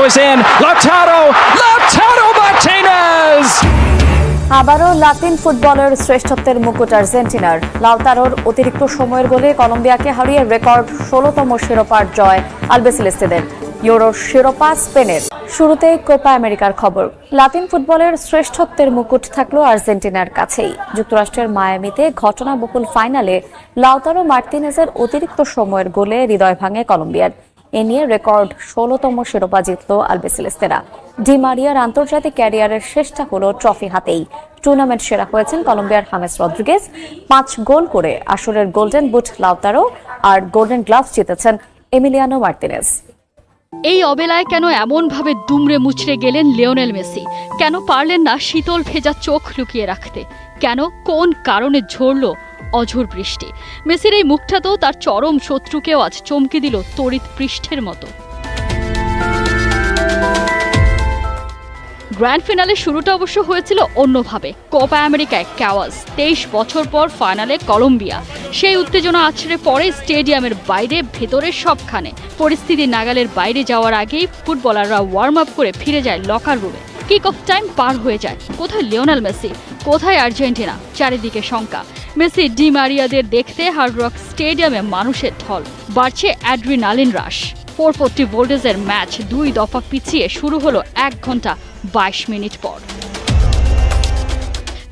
is in. Lautaro Martinez! আবারও লাতিন ফুটবলের শ্রেষ্ঠত্বের মুকুট আর্জেন্টিনার। লাউতারোর অতিরিক্ত সময়ের গোলে কলম্বিয়াকে হারিয়ে রেকর্ড 16তম শিরোপার জয় আলবিসেলেস্তেদের। ইউরোর শিরোপা স্পেনের। শুরুতেই কোপা আমেরিকার খবর। লাতিন ফুটবলের শ্রেষ্ঠত্বের মুকুট থাকলো আর্জেন্টিনার কাছেই। যুক্তরাষ্ট্রের মায়ামিতে ঘটনাবহুল ফাইনালে লাউতারো মার্তিনেজের অতিরিক্ত সময়ের গোলে হৃদয় ভাঙে কলম্বিয়ার। এ নিয়ে রেকর্ড 16তম শিরোপা জিতল আলবিসেলেস্তেরা। ডি মারিয়ার আন্তর্জাতিক ক্যারিয়ারের শেষটা হলো ট্রফি হাতেই। টুর্নামেন্ট সেরা হয়েছেন কলম্বিয়ার হামেস রদ্রিগেজ। 5 গোল করে আসরের গোল্ডেন বুট লাউতারো আর গোল্ডেন গ্লাভস জিতেছেন এমিলিয়ানো মার্তিনেজ। এই অবেলায় কেন এমনভাবে দুমড়ে মুচড়ে গেলেন লিওনেল মেসি? কেন পারলেন না শীতল ভেজা চোখ লুকিয়ে রাখতে? কেন কোন কারণে ঝরল অঝোর বৃষ্টি? মেসির এই মুখটা তো তার চরম শত্রুকেও আজ চমকে দিল তড়িৎ পৃষ্ঠের মতো। গ্র্যান্ড ফিনালে শুরুটা অবশ্য হয়েছিল অন্যভাবে। কোপা আমেরিকায় ক্যাওয়াস, 23 বছর পর ফাইনালে কলম্বিয়া। সেই উত্তেজনা আছড়ে পড়ে স্টেডিয়ামের বাইরে, ভেতরে সবখানে। পরিস্থিতি নাগালের বাইরে যাওয়ার আগেই ফুটবলাররা ওয়ার্ম আপ করে ফিরে যায় লকার রুমে। কিক অফ টাইম পার হয়ে যায়। কোথায় লিওনেল মেসি, কোথায় আর্জেন্টিনা? চারিদিকে শঙ্কা। মেসি ডি মারিয়াদের দেখতে হার্ড রক স্টেডিয়ামে মানুষের ঢল। বাড়ছে অ্যাড্রিনালিন রাশ। 440 ভোল্টেজের ম্যাচ 2 দফা পিছিয়ে শুরু হলো 1 ঘন্টা 22 মিনিট পর।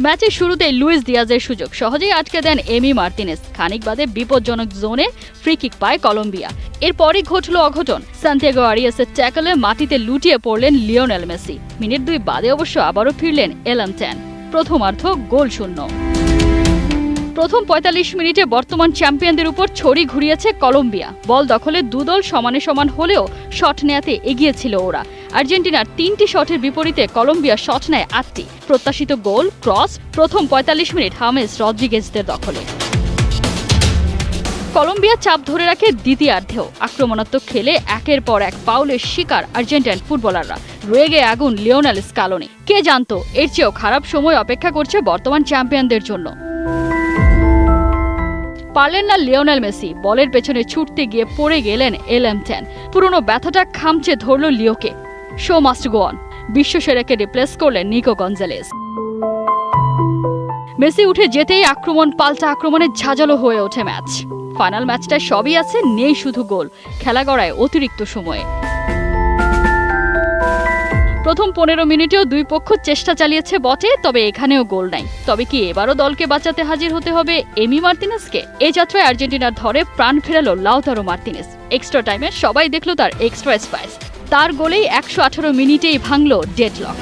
ম্যাচের শুরুতেই লুইস দিয়াজের সুযোগ সহজেই আটকে দেন এমি মার্তিনেজ। খানিক বাদে বিপজ্জনক জোনে ফ্রি কিক পায় কলম্বিয়া। এরপরই ঘটল অঘটন। সান্তিয়াগো আরিয়াসের ট্যাকলে মাটিতে লুটিয়ে পড়লেন লিওনেল মেসি। মিনিট 2 বাদে অবশ্য আবারও ফিরলেন এলামটেন। প্রথমার্ধ গোল শূন্য। প্রথম 45 মিনিটে বর্তমান চ্যাম্পিয়নদের উপর ছড়ি ঘুরিয়েছে কলম্বিয়া। বল দখলে দুদল সমানে সমান হলেও শট নেয়াতে এগিয়ে ছিল ওরা। আর্জেন্টিনার 3টি শটের বিপরীতে কলম্বিয়া শট নেয় 8টি। প্রত্যাশিত গোল, ক্রস, প্রথম 45 মিনিট হামেস রদ্রিগেজদের দখলে। কলম্বিয়া চাপ ধরে রাখে দ্বিতীয়ার্ধেও। আক্রমণাত্মক খেলে একের পর এক ফাউলের শিকার আর্জেন্টাইন ফুটবলাররা। রেগে আগুন লিওনেল স্কালোনি। কে জানতো এর চেয়েও খারাপ সময় অপেক্ষা করছে বর্তমান চ্যাম্পিয়নদের জন্য। পারলেন না লিওনেল মেসি। বলের পেছনে ছুটতে গিয়ে পড়ে গেলেন এলামটেন। পুরনো ব্যথাটা খামচে ধরল লিওকে। Show must go on. বিশ্বসেরাকে রিপ্লেস করলেন নিকো গঞ্জালেস। মেসি উঠে যেতেই আক্রমণ পাল্টা আক্রমণে ঝাঁঝালো হয়ে ওঠে ম্যাচ। ফাইনাল ম্যাচটায় সবই আছে, নেই শুধু গোল। খেলা গড়ায় অতিরিক্ত সময়ে। প্রথম 15 মিনিটেও দুই পক্ষ চেষ্টা চালিয়েছে বটে, তবে এখানেও গোল নাই। তবে কি এবারও দলকে বাঁচাতে হাজির হতে হবে এমি মার্তিনেজকে? এই যাত্রায় আর্জেন্টিনার ধরে প্রাণ ফেরালো লাউতারো মার্তিনেজ। এক্সট্রা টাইমে সবাই দেখলো তার এক্সট্রা স্পাইস। তার গোলেই 118 মিনিটেই ভাঙল ডেডলক।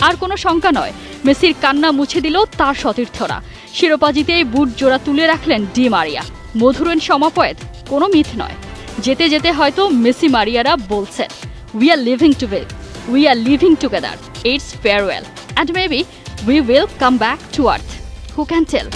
আর কোনো শঙ্কা নয়, মেসির কান্না মুছে দিল তার সতীর্থরা। শিরোপা জিতেই বুট জোড়া তুলে রাখলেন ডি মারিয়া। মধুরণ সমাপয়েত, কোনো মিথ নয়। যেতে যেতে হয়তো মেসি মারিয়ারা বলছেন, we are living together, it's farewell, and maybe we will come back to earth, who can tell.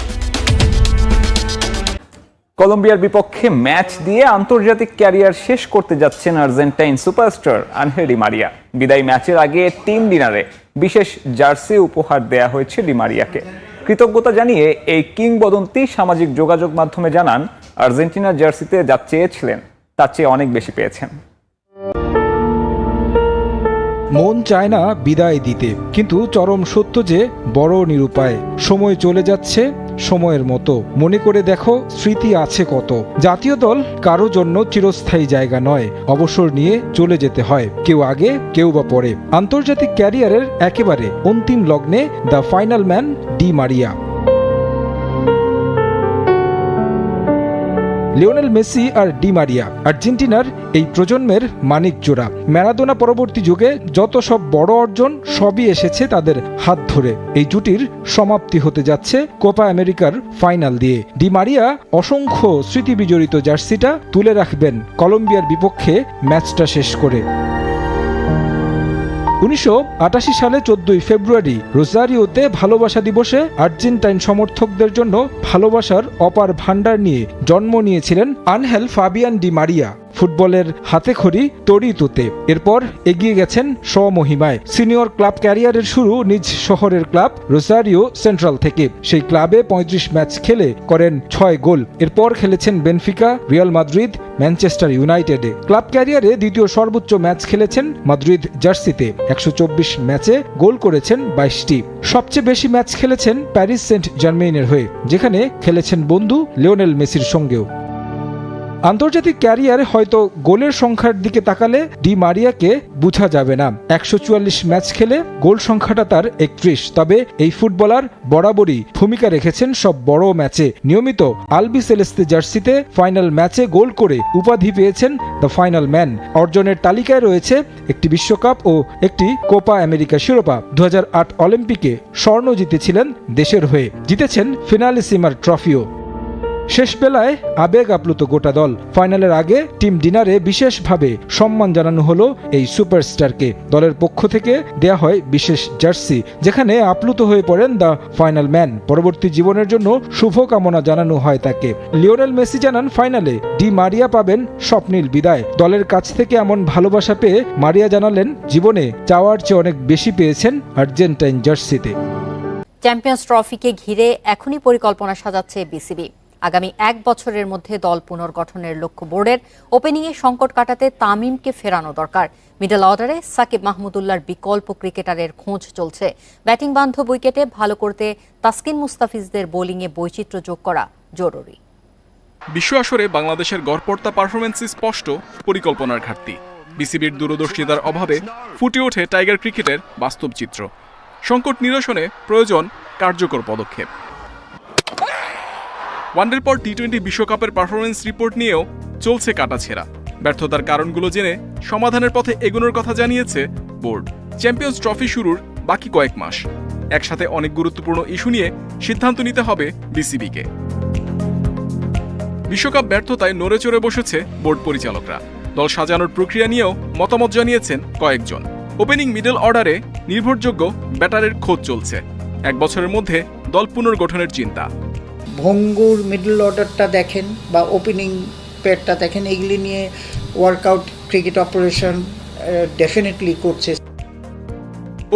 কলম্বিয়ার বিপক্ষে ম্যাচ দিয়ে আন্তর্জাতিক ক্যারিয়ার শেষ করতে যাচ্ছেন Argentine superstar Angel Di Maria. বিদায়ী ম্যাচের আগে টিম ডিনারে বিশেষ জার্সি উপহার দেয়া হয়েছে ডি মারিয়াকে। কৃতজ্ঞতা জানিয়ে এই কিংবদন্তি সামাজিক যোগাযোগ মাধ্যমে জানান, আর্জেন্টিনার জার্সিতে যা চেয়েছিলেন তার চেয়ে অনেক বেশি পেয়েছেন। মন চায় না বিদায় দিতে, কিন্তু চরম সত্য যে বড় নিরুপায়। সময় চলে যাচ্ছে সময়ের মতো। মনে করে দেখো স্মৃতি আছে কত। জাতীয় দল কারো জন্য চিরস্থায়ী জায়গা নয়, অবসর নিয়ে চলে যেতে হয়, কেউ আগে কেউ বা পরে। আন্তর্জাতিক ক্যারিয়ারের একেবারে অন্তিম লগ্নে the final man Di Maria. Lionel Messi আর ডি মারিয়া আর্জেন্টিনার এই প্রজন্মের মানিক জোড়া। ম্যারাডোনা পরবর্তী যুগে যত সব বড় অর্জন সবই এসেছে তাদের হাত ধরে। এই জুটির সমাপ্তি হতে যাচ্ছে কোপা আমেরিকার ফাইনাল দিয়ে। ডি মারিয়া অসংখ্য স্মৃতি বিজড়িত জার্সিটা তুলে রাখবেন কলম্বিয়ার বিপক্ষে ম্যাচটা শেষ করে। 1988 সালে 14 ফেব্রুয়ারি রোজারিওতে ভালোবাসা দিবসে আর্জেন্টাইন সমর্থকদের জন্য ভালোবাসার অপার ভান্ডার নিয়ে জন্ম নিয়েছিলেন আনহেল ফাবিয়ান ডি মারিয়া। ফুটবলের হাতেখড়ি তড়িতুতে। এরপর এগিয়ে গেছেন স্বমহিমায়। সিনিয়র ক্লাব ক্যারিয়ারের শুরু নিজ শহরের ক্লাব রোসারিও সেন্ট্রাল থেকে। সেই ক্লাবে ৩৫ ম্যাচ খেলে করেন ৬ গোল। এরপর খেলেছেন বেনফিকা, রিয়াল মাদ্রিদ, ম্যানচেস্টার ইউনাইটেডে। ক্লাব ক্যারিয়ারে দ্বিতীয় সর্বোচ্চ ম্যাচ খেলেছেন মাদ্রিদ জার্সিতে। ১২৪ ম্যাচে গোল করেছেন ২২টি। সবচেয়ে বেশি ম্যাচ খেলেছেন প্যারিস সেন্ট জার্মেইনের হয়ে, যেখানে খেলেছেন বন্ধু লিওনেল মেসির সঙ্গেও। আন্তর্জাতিক ক্যারিয়ারে হয়তো গোলের সংখ্যার দিকে তাকালে ডি মারিয়াকে বোঝা যাবে না। ১৪৪ ম্যাচ খেলে গোল সংখ্যাটা তার ৩১। তবে এই ফুটবলার বরাবরই ভূমিকা রেখেছেন সব বড় ম্যাচে। নিয়মিত আলবি সেলেস্তে জার্সিতে ফাইনাল ম্যাচে গোল করে উপাধি পেয়েছেন দ্য ফাইনাল ম্যান। অর্জনের তালিকায় রয়েছে একটি বিশ্বকাপ ও একটি কোপা আমেরিকা শিরোপা। ২০০৮ অলিম্পিকে স্বর্ণ জিতেছিলেন দেশের হয়ে, জিতেছেন ফিনালিসিমার ট্রফিও। শেষ বেলায় আবেগ আপ্লুত গোটা দল। ফাইনালের আগে টিম ডিনারে বিশেষভাবে সম্মান জানানো হলো এই সুপারস্টারকে। দলের পক্ষ থেকে দেয়া হয় বিশেষ জার্সি, যেখানে আপ্লুত হয়ে পড়েন দ্য ফাইনাল ম্যান। পরবর্তী জীবনের জন্য শুভকামনা জানানো হয় তাকে। লিওনেল মেসি জানান, ফাইনালে ডি মারিয়া পাবেন স্বপ্নীল বিদায়। দলের কাছ থেকে এমন ভালোবাসা পেয়ে মারিয়া জানালেন, জীবনে চাওয়ার চেয়ে অনেক বেশি পেয়েছেন আর্জেন্টাইন জার্সিতে। চ্যাম্পিয়ন্স ট্রফিকে ঘিরে এখনই পরিকল্পনা সাজাচ্ছে বিসিবি। আগামী ১ বছরের মধ্যে দল পুনর্গঠনের লক্ষ্য বোর্ডের। ওপেনিংয়ে সংকট কাটাতে তামিমকে ফেরানো দরকার। মিডল অর্ডারে সাকিব মাহমুদুল্লাহর বিকল্প ক্রিকেটারের খোঁজ চলছে। ব্যাটিং বান্ধব উইকেটে ভালো করতে তাসকিন মুস্তাফিজদের বোলিংয়ে বৈচিত্র্য যোগ করা জরুরি। বিশ্ব আসরে বাংলাদেশের গড়পড়তা পারফরমেন্সই স্পষ্ট, পরিকল্পনার ঘাটতি। বিসিবির দূরদর্শিতার অভাবে ফুটে ওঠে টাইগার ক্রিকেটের বাস্তব চিত্র। সংকট নিরসনে প্রয়োজন কার্যকর পদক্ষেপ। ওয়ানডের পর টি-20 বিশ্বকাপের পারফরমেন্স রিপোর্ট নিয়েও চলছে কাটাছেঁড়া। ব্যর্থতার কারণগুলো জেনে সমাধানের পথে এগোনোর কথা জানিয়েছে বোর্ড। চ্যাম্পিয়ন্স ট্রফি শুরুর বাকি কয়েক মাস। একসাথে অনেক গুরুত্বপূর্ণ ইস্যু নিয়ে সিদ্ধান্ত নিতে হবে বিসিবিকে। বিশ্বকাপ ব্যর্থতায় নড়ে চড়ে বসেছে বোর্ড পরিচালকরা। দল সাজানোর প্রক্রিয়া নিয়েও মতামত জানিয়েছেন কয়েকজন। ওপেনিং মিডল অর্ডারে নির্ভরযোগ্য ব্যাটারের খোঁজ চলছে। ১ বছরের মধ্যে দল পুনর্গঠনের চিন্তা। ভঙ্গুর মিডল অর্ডারটা দেখেন বা ওপেনিং পেয়ারটা দেখেন, এগুলি নিয়ে ওয়ার্কআউট ক্রিকেট অপারেশন ডেফিনেটলি করছে।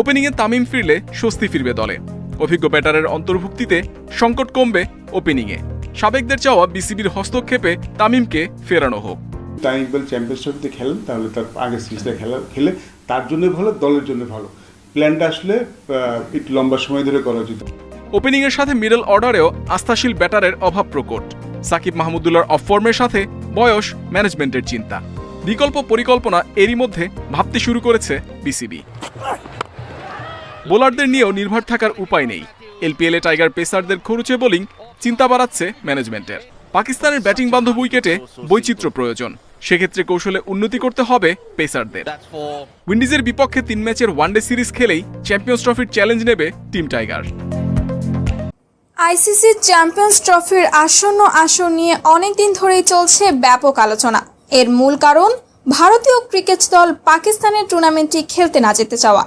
ওপেনিংয়ে তামিম ফিরলে স্বস্তি ফিরবে দলে। অভিজ্ঞ ব্যাটারের অন্তর্ভুক্তিতে সংকট কমবে ওপেনিংয়ে। সাবেকদের চাওয়া বিসিবির হস্তক্ষেপে তামিমকে ফেরানো হোক। তামিম ইকবাল চ্যাম্পিয়ন্স ট্রফিতে খেলেন, তাহলে তার আগের সিরিজটা খেলে তার জন্য ভালো, দলের জন্য ভালো। প্ল্যানটা আসলে একটু লম্বা সময় ধরে করা উচিত। ওপেনিংয়ের সাথে মিডল অর্ডারেও আস্থাশীল ব্যাটারের অভাব প্রকট। সাকিব মাহমুদুল্লাহর অফ ফর্মের সাথে বয়স, ম্যানেজমেন্টের চিন্তা। বিকল্প পরিকল্পনা এরই মধ্যে ভাবতে শুরু করেছে বিসিবি। বোলারদের নিয়েও নির্ভর থাকার উপায় নেই। এলপিএলে টাইগার পেসারদের খরুচে বোলিং চিন্তা বাড়াচ্ছে ম্যানেজমেন্টের। পাকিস্তানের ব্যাটিং বান্ধব উইকেটে বৈচিত্র্য প্রয়োজন। সেক্ষেত্রে কৌশলে উন্নতি করতে হবে পেসারদের। উইন্ডিজের বিপক্ষে 3 ম্যাচের ওয়ানডে সিরিজ খেলেই চ্যাম্পিয়ন্স ট্রফির চ্যালেঞ্জ নেবে টিম টাইগার। আইসিসি চ্যাম্পিয়ন্স ট্রফির আসন্ন আসর নিয়ে অনেকদিন ধরেই চলছে ব্যাপক আলোচনা। এর মূল কারণ ভারতীয় ক্রিকেট দল পাকিস্তানের টুর্নামেন্টটি খেলতে না যেতে চাওয়া।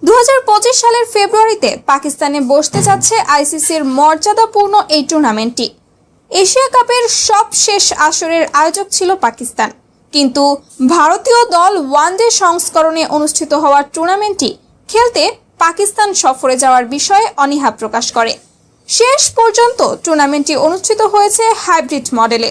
2025 সালের ফেব্রুয়ারিতে পাকিস্তানে বসতে যাচ্ছে আইসিসির মর্যাদাপূর্ণ এই টুর্নামেন্টটি। এশিয়া কাপের সবশেষ আসরের আয়োজক ছিল পাকিস্তান, কিন্তু ভারতীয় দল ওয়ানডে সংস্করণে অনুষ্ঠিত হওয়া টুর্নামেন্টটি খেলতে পাকিস্তান সফরে যাওয়ার বিষয়ে অনীহা প্রকাশ করে। শেষ পর্যন্ত টুর্নামেন্টটি অনুষ্ঠিত হয়েছে হাইব্রিড মডেলে,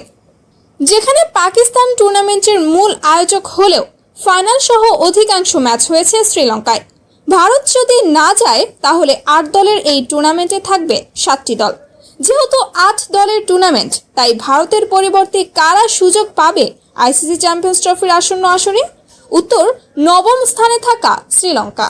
যেখানে পাকিস্তান টুর্নামেন্টের মূল আয়োজক হলেও ফাইনাল সহ অধিকাংশ ম্যাচ হয়েছে শ্রীলঙ্কায়। ভারত যদি না যায় তাহলে 8 দলের এই টুর্নামেন্টে থাকবে 7টি দল। যেহেতু 8 দলের টুর্নামেন্ট, তাই ভারতের পরিবর্তে কারা সুযোগ পাবে আইসিসি চ্যাম্পিয়ন্স ট্রফির আসন্ন আসরে? উত্তর, 9ম স্থানে থাকা শ্রীলঙ্কা।